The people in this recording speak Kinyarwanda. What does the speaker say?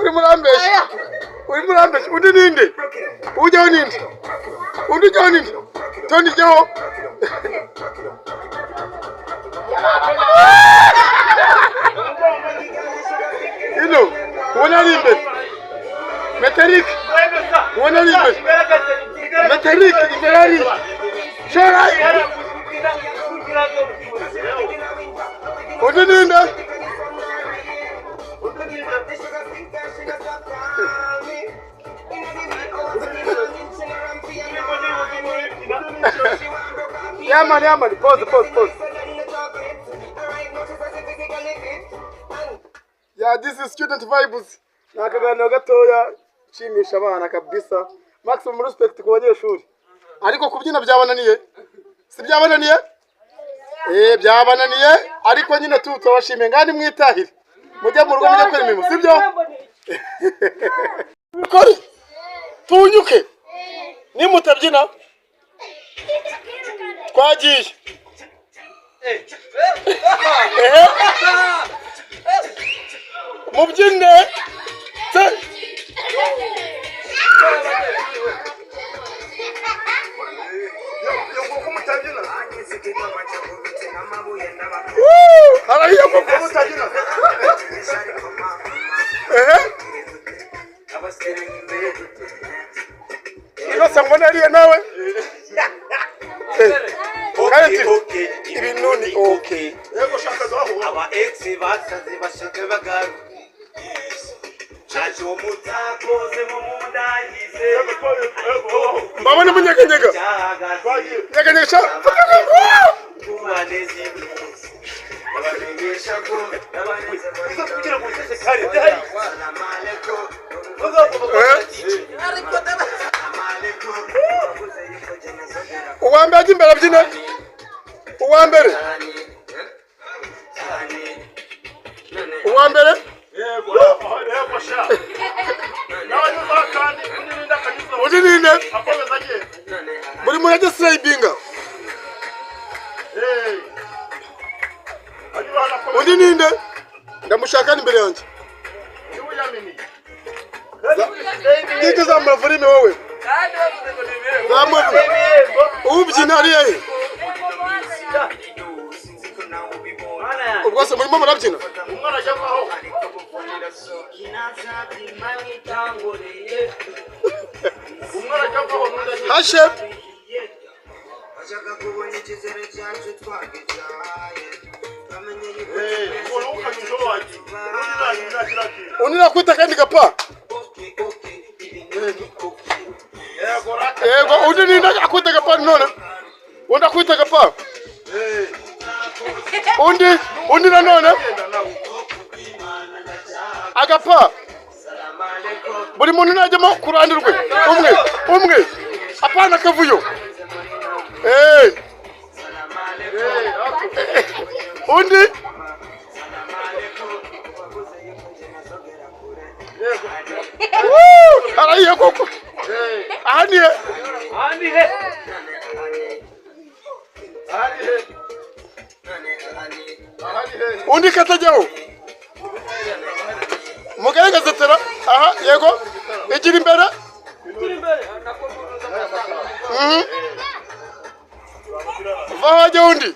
uri murambesha undi ninde ujyaho ninde undi ujyaho ninde Tony jyaho ino ubona ari imbere Metallic ubona ari imbere Metallic imbere ari shora undi ninde Yeah man, pause. Yeah, this is student vibes. Nakaganira gatoya shimisha abana kabisa. Maximum respect ku banyeshuri. Ariko kubyina byabananiye. Si byabananiye? Byabananiye, ariko nyine tutobashimiye ngani mwitahire. Mujye mu rugo mujye gukora imirimo, sibyo? Kori. Tunyuke. Nimutabyina. Twagiye. Mubyine. Harahiye ko mutabyina. Ino mbona ariye nawe. Okay. Ibintu ni okay. Yego shaka daho. Aba ex basaze bashaka bagaru. Chacho mutakoze mu mundayize. Mbabone munyeganyega. Nyeganyega sha. Kubanezi. Ababengesha ko abaneza muri. Kugira ngo sese kare dahari. Assalamu alaikum. Uwambere ajya imbere abyina. Uwambere. Yego sha. Nawe kandi uninda kanyuza. Uninda akomeza agiye. Muri murage slidinga. Uninda ndamushaka imbere yanjye. Dite zamura volume wowe. Zamura. Ubyina ari yeye. Ubwo se muri murabyina. Umwana ajyaho. Hashe. Unira kwita kandi gapa. Yego undi ninda akwita gapa none. Unda kwita gapa. Undi na none. Agapa. Buri muntu najyamo kurandirwe. Umwe. Apana kavuyo. Undi. Harahiye koko. Ahaniye. Undi katajyaho. Mugaragaza tera. Aha, yego. Igira imbere. Vaho ajya undi.